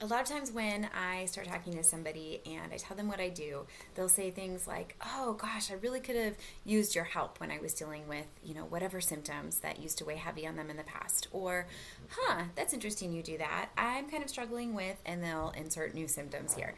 A lot of times when I start talking to somebody and I tell them what I do, they'll say things like, "Oh gosh, I really could have used your help when I was dealing with, whatever symptoms that used to weigh heavy on them in the past." Or, "Huh, that's interesting you do that. I'm kind of struggling with," and they'll insert new symptoms here.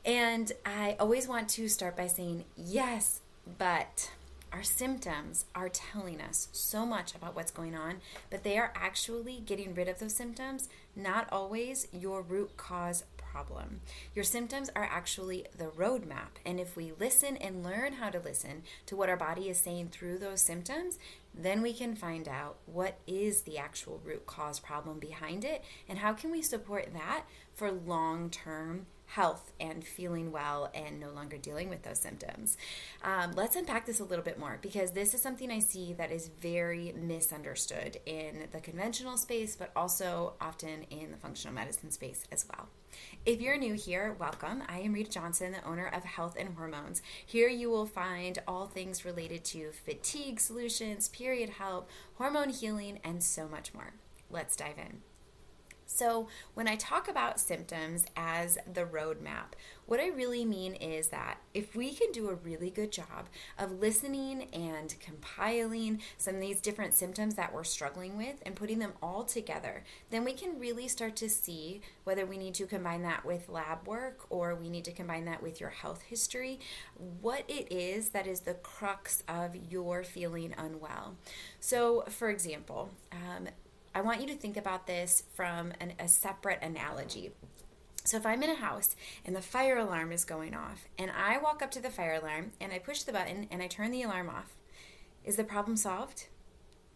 And I always want to start by saying, "Yes, but our symptoms are telling us so much about what's going on, but they are actually getting rid of those symptoms, not always your root cause problem. Your symptoms are actually the roadmap. And if we listen and learn how to listen to what our body is saying through those symptoms, then we can find out what is the actual root cause problem behind it and how can we support that for long-term health and feeling well and no longer dealing with those symptoms." Let's unpack this a little bit more because this is something I see that is very misunderstood in the conventional space, but also often in the functional medicine space as well. If you're new here, welcome. I am Rita Johnson, the owner of Health and Hormones. Here you will find all things related to fatigue solutions, period help, hormone healing, and so much more. Let's dive in. So when I talk about symptoms as the roadmap, what I really mean is that if we can do a really good job of listening and compiling some of these different symptoms that we're struggling with and putting them all together, then we can really start to see whether we need to combine that with lab work or we need to combine that with your health history, what it is that is the crux of your feeling unwell. So for example, I want you to think about this from a separate analogy. So if I'm in a house and the fire alarm is going off and I walk up to the fire alarm and I push the button and I turn the alarm off, is the problem solved?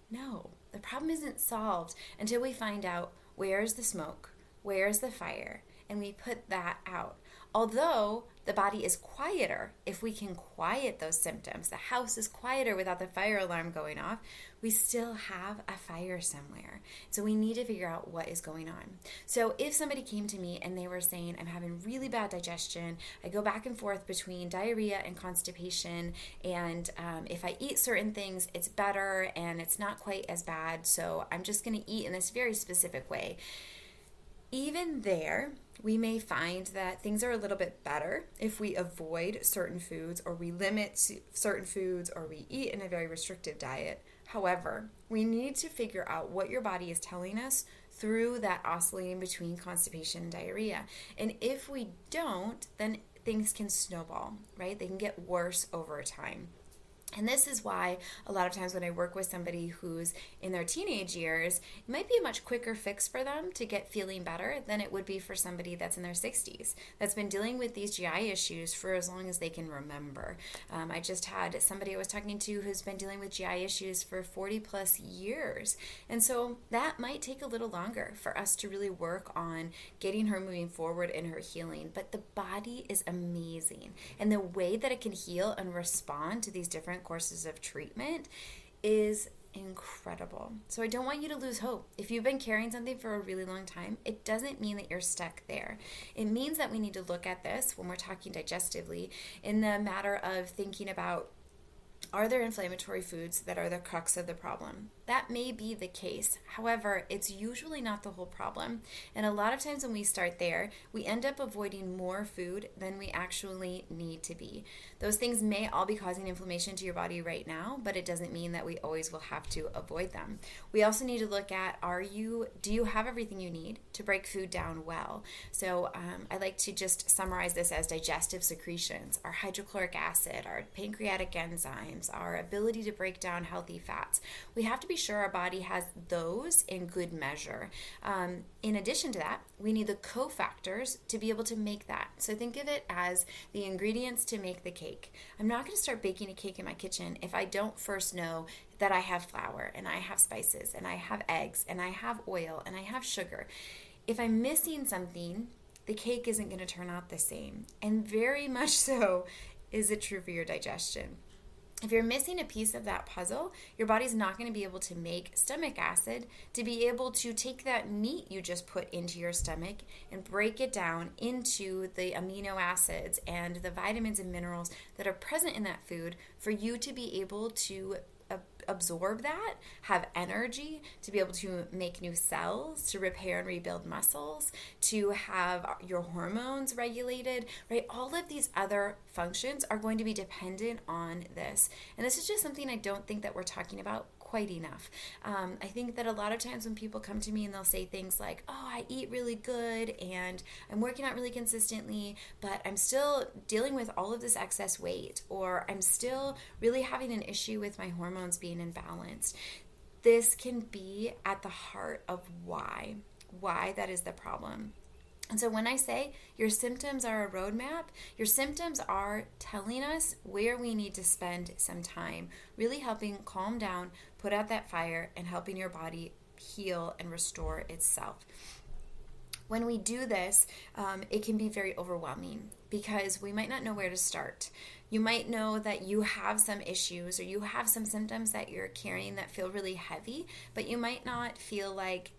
No, the problem isn't solved until we find out where's the smoke, where's the fire, and we put that out. Although the body is quieter, if we can quiet those symptoms, the house is quieter without the fire alarm going off, we still have a fire somewhere. So we need to figure out what is going on. So if somebody came to me and they were saying, "I'm having really bad digestion, I go back and forth between diarrhea and constipation, and if I eat certain things, it's better and it's not quite as bad, so I'm just going to eat in this very specific way." Even there, we may find that things are a little bit better if we avoid certain foods or we limit certain foods or we eat in a very restrictive diet. However, we need to figure out what your body is telling us through that oscillating between constipation and diarrhea. And if we don't, then things can snowball, right? They can get worse over time. And this is why a lot of times when I work with somebody who's in their teenage years, it might be a much quicker fix for them to get feeling better than it would be for somebody that's in their 60s, that's been dealing with these GI issues for as long as they can remember. I just had somebody I was talking to who's been dealing with GI issues for 40 plus years. And so that might take a little longer for us to really work on getting her moving forward in her healing. But the body is amazing. And the way that it can heal and respond to these different courses of treatment is incredible. So I don't want you to lose hope. If you've been carrying something for a really long time, it doesn't mean that you're stuck there. It means that we need to look at this when we're talking digestively in the matter of thinking about, are there inflammatory foods that are the crux of the problem? That may be the case. However, it's usually not the whole problem. And a lot of times when we start there, we end up avoiding more food than we actually need to be. Those things may all be causing inflammation to your body right now, but it doesn't mean that we always will have to avoid them. We also need to look at, do you have everything you need to break food down well? So I like to just summarize this as digestive secretions, our hydrochloric acid, our pancreatic enzymes, our ability to break down healthy fats. We have to be sure our body has those in good measure. In addition to that, we need the cofactors to be able to make that. So think of it as the ingredients to make the cake. I'm not going to start baking a cake in my kitchen if I don't first know that I have flour and I have spices and I have eggs and I have oil and I have sugar. If I'm missing something, the cake isn't going to turn out the same. And very much so is it true for your digestion. If you're missing a piece of that puzzle, your body's not going to be able to make stomach acid to be able to take that meat you just put into your stomach and break it down into the amino acids and the vitamins and minerals that are present in that food for you to be able to absorb that, have energy to be able to make new cells, to repair and rebuild muscles, to have your hormones regulated, right? All of these other functions are going to be dependent on this. And this is just something I don't think that we're talking about quite enough. I think that a lot of times when people come to me and they'll say things like, oh, I eat really good and I'm working out really consistently, but I'm still dealing with all of this excess weight, or I'm still really having an issue with my hormones being imbalanced. This can be at the heart of why that is the problem. And so when I say your symptoms are a roadmap, your symptoms are telling us where we need to spend some time, really helping calm down, put out that fire, and helping your body heal and restore itself. When we do this, it can be very overwhelming because we might not know where to start. You might know that you have some issues or you have some symptoms that you're carrying that feel really heavy, but you might not feel like,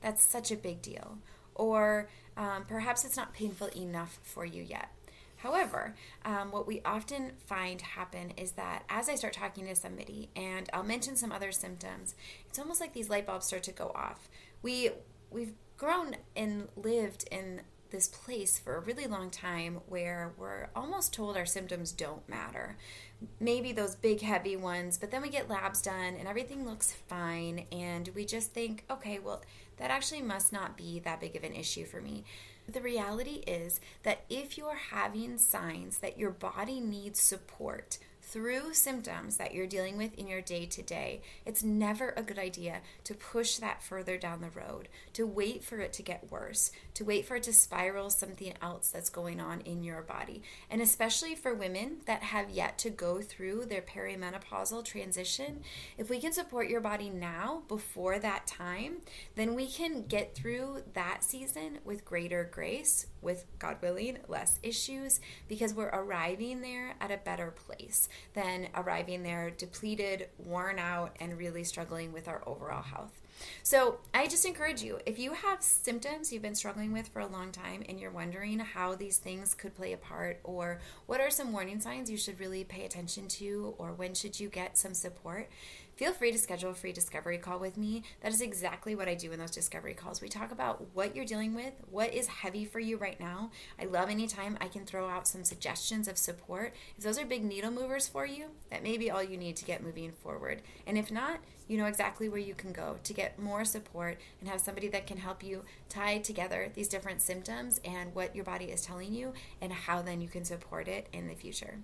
that's such a big deal. Or perhaps it's not painful enough for you yet. However, what we often find happen is that as I start talking to somebody and I'll mention some other symptoms, it's almost like these light bulbs start to go off. We've grown and lived in this place for a really long time where we're almost told our symptoms don't matter. Maybe those big heavy ones, but then we get labs done and everything looks fine and we just think, okay, well, that actually must not be that big of an issue for me. The reality is that if you're having signs that your body needs support through symptoms that you're dealing with in your day-to-day, it's never a good idea to push that further down the road, to wait for it to get worse, to wait for it to spiral something else that's going on in your body. And especially for women that have yet to go through their perimenopausal transition, if we can support your body now before that time, then we can get through that season with greater grace, with, God willing, less issues, because we're arriving there at a better place than arriving there depleted, worn out, and really struggling with our overall health. So I just encourage you, if you have symptoms you've been struggling with for a long time and you're wondering how these things could play a part, or what are some warning signs you should really pay attention to, or when should you get some support, feel free to schedule a free discovery call with me. That is exactly what I do in those discovery calls. We talk about what you're dealing with, what is heavy for you right now. I love anytime I can throw out some suggestions of support. If those are big needle movers for you, that may be all you need to get moving forward. And if not, you know exactly where you can go to get more support and have somebody that can help you tie together these different symptoms and what your body is telling you and how then you can support it in the future.